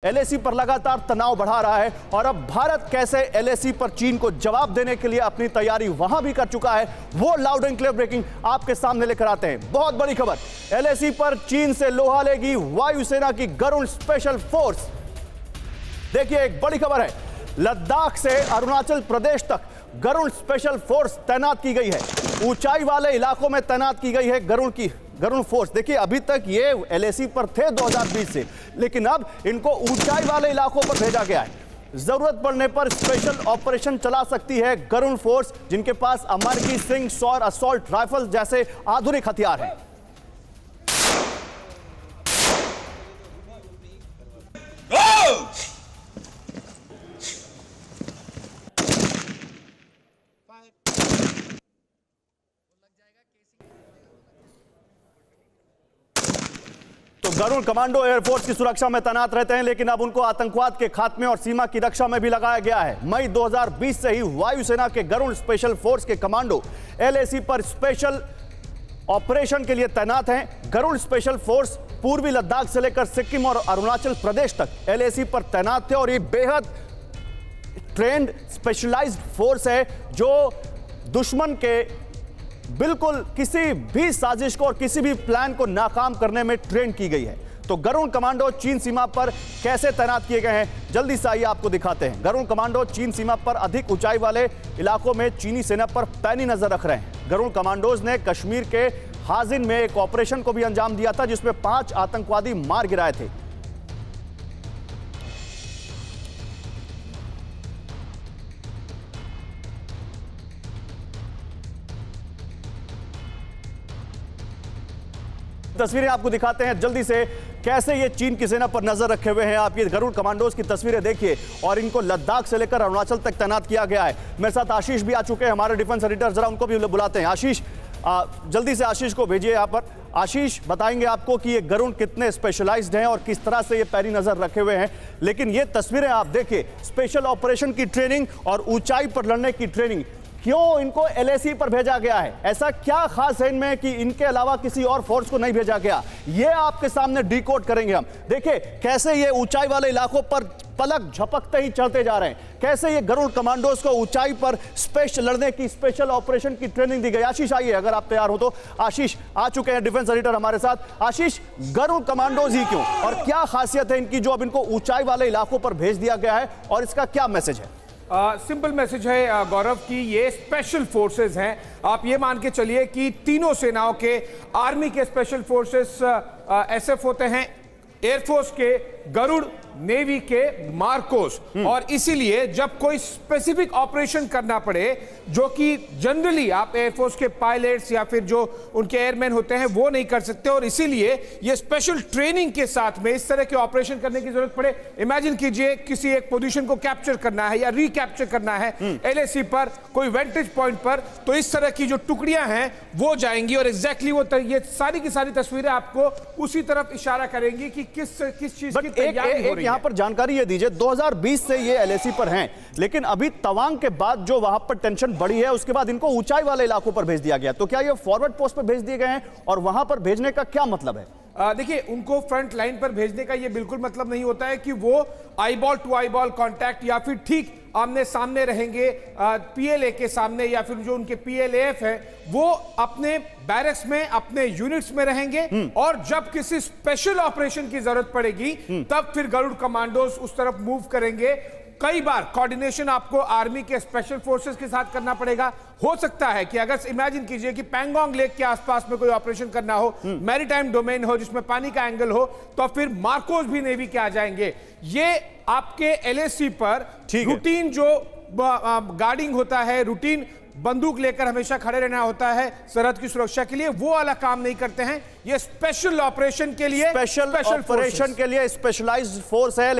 LAC पर लगातार तनाव बढ़ा रहा है और अब भारत कैसे एलएसी पर चीन को जवाब देने के लिए अपनी तैयारी वहां भी कर चुका है, वो लाउड एंड क्लियर ब्रेकिंग आपके सामने लेकर आते हैं। बहुत बड़ी खबर, एलएसी पर चीन से लोहा लेगी वायुसेना की गरुड़ स्पेशल फोर्स। देखिए, एक बड़ी खबर है, लद्दाख से अरुणाचल प्रदेश तक गरुड़ स्पेशल फोर्स तैनात की गई है। ऊंचाई वाले इलाकों में तैनात की गई है गरुड़ फोर्स। देखिए, अभी तक ये एलएसी पर थे 2020 से, लेकिन अब इनको ऊंचाई वाले इलाकों पर भेजा गया है। जरूरत पड़ने पर स्पेशल ऑपरेशन चला सकती है गरुड़ फोर्स, जिनके पास अमेरिकी सिंह सौर असॉल्ट राइफल जैसे आधुनिक हथियार हैं। तो गरुड़ कमांडो एयरफोर्स की सुरक्षा में तैनात रहते हैं, लेकिन अब उनको आतंकवाद के खात्मे और सीमा की रक्षा में भी लगाया गया है। मई 2020 से ही वायुसेना के गरुड़ स्पेशल फोर्स के कमांडो एलएसी पर स्पेशल ऑपरेशन के लिए तैनात हैं। गरुड़ स्पेशल फोर्स पूर्वी लद्दाख से लेकर सिक्किम और अरुणाचल प्रदेश तक एलएसी पर तैनात थे और ये बेहद ट्रेंड स्पेशलाइज्ड फोर्स है, जो दुश्मन के बिल्कुल किसी भी साजिश को और किसी भी प्लान को नाकाम करने में ट्रेन की गई है। तो गरुड़ कमांडो चीन सीमा पर कैसे तैनात किए गए हैं, जल्दी से आइए आपको दिखाते हैं। गरुड़ कमांडो चीन सीमा पर अधिक ऊंचाई वाले इलाकों में चीनी सेना पर पैनी नजर रख रहे हैं। गरुड़ कमांडोज ने कश्मीर के हाजिन में एक ऑपरेशन को भी अंजाम दिया था, जिसमें 5 आतंकवादी मार गिराए थे। तस्वीरें आपको दिखाते हैं जल्दी से, कैसे ये चीन की सेना पर नजर रखे हुए हैं। आप ये गरुड़ कमांडोज की तस्वीरें देखिए, और इनको लद्दाख से लेकर अरुणाचल तक तैनात किया गया है। मेरे साथ आशीष भी आ चुके हैं, हमारे डिफेंस एडिटर, जरा उनको भी बुलाते हैं। आशीष, जल्दी से आशीष को भेजिए यहाँ पर। आशीष बताएंगे आपको कि ये गरुड़ कितने स्पेशलाइज्ड हैं और किस तरह से ये पैनी नजर रखे हुए हैं। लेकिन ये तस्वीरें आप देखिए, स्पेशल ऑपरेशन की ट्रेनिंग और ऊंचाई पर लड़ने की ट्रेनिंग, क्यों इनको एलएसी पर भेजा गया है? ऐसा क्या खास है इनमें कि इनके अलावा किसी और फोर्स को नहीं भेजा गया? ये आपके सामने डिकोड करेंगे हम। देखिए कैसे ये ऊंचाई वाले इलाकों पर पलक झपकते ही चढ़ते जा रहे हैं, कैसे ये गरुड़ कमांडोज को ऊंचाई पर स्पेशल लड़ने की स्पेशल ऑपरेशन की ट्रेनिंग दी गई। आशीष आइए, अगर आप तैयार हो तो। आशीष आ चुके हैं, डिफेंस एडिटर हमारे साथ। आशीष, गरुड़ कमांडोज ही क्यों और क्या खासियत है इनकी, जो अब इनको ऊंचाई वाले इलाकों पर भेज दिया गया है, और इसका क्या मैसेज है? सिंपल मैसेज है गौरव की ये स्पेशल फोर्सेस हैं। आप ये मान के चलिए कि तीनों सेनाओं के, आर्मी के स्पेशल फोर्सेस एसएफ होते हैं, एयरफोर्स के गरुड़, नेवी के मार्कोस, और इसीलिए जब कोई स्पेसिफिक ऑपरेशन करना पड़े, जो कि जनरली आप एयरफोर्स के पायलट्स या फिर जो उनके एयरमैन होते हैं वो नहीं कर सकते, और इसीलिए ये स्पेशल ट्रेनिंग के साथ में इस तरह के ऑपरेशन करने की जरूरत पड़े। इमेजिन कीजिए किसी एक पोजीशन को कैप्चर करना है या रिकैप्चर करना है एलएसी पर, कोई वेंटेज पॉइंट पर, तो इस तरह की जो टुकड़ियां हैं वो जाएंगी और एग्जैक्टली वो ये सारी की सारी तस्वीरें आपको उसी तरफ इशारा करेंगी कि किस चीज की तैयारी हो रही है। यहाँ पर जानकारी ये दीजिए, 2020 से ये एलएसी पर हैं, लेकिन अभी तवांग के बाद जो वहां पर टेंशन बढ़ी है, उसके बाद इनको ऊंचाई वाले इलाकों पर भेज दिया गया। तो क्या ये फॉरवर्ड पोस्ट पर भेज दिए गए हैं, और वहां पर भेजने का क्या मतलब है? देखिए, उनको फ्रंट लाइन पर भेजने का ये बिल्कुल मतलब नहीं होता है कि वो आईबॉल टू आईबॉल कांटेक्ट या फिर ठीक आमने सामने रहेंगे पीएलए के सामने, या फिर जो उनके पीएलएएफ है वो अपने बैरक्स में, अपने यूनिट्स में रहेंगे, और जब किसी स्पेशल ऑपरेशन की जरूरत पड़ेगी तब फिर गरुड़ कमांडोज उस तरफ मूव करेंगे। कई बार कोऑर्डिनेशन आपको आर्मी के स्पेशल फोर्सेस के साथ करना पड़ेगा। हो सकता है कि अगर इमेजिन कीजिए कि पैंगोंग लेक के आसपास में कोई ऑपरेशन करना हो, मैरीटाइम डोमेन हो जिसमें पानी का एंगल हो, तो फिर मार्कोस भी नेवी के आ जाएंगे। ये आपके एलएसी पर रूटीन जो गार्डिंग होता है, रूटीन बंदूक लेकर हमेशा खड़े रहना होता है सरहद की सुरक्षा के लिए, वो वाला काम नहीं करते हैं। ये स्पेशल ऑपरेशन के लिए, स्पेशल ऑपरेशन के लिए स्पेशलाइज्ड फोर्स है।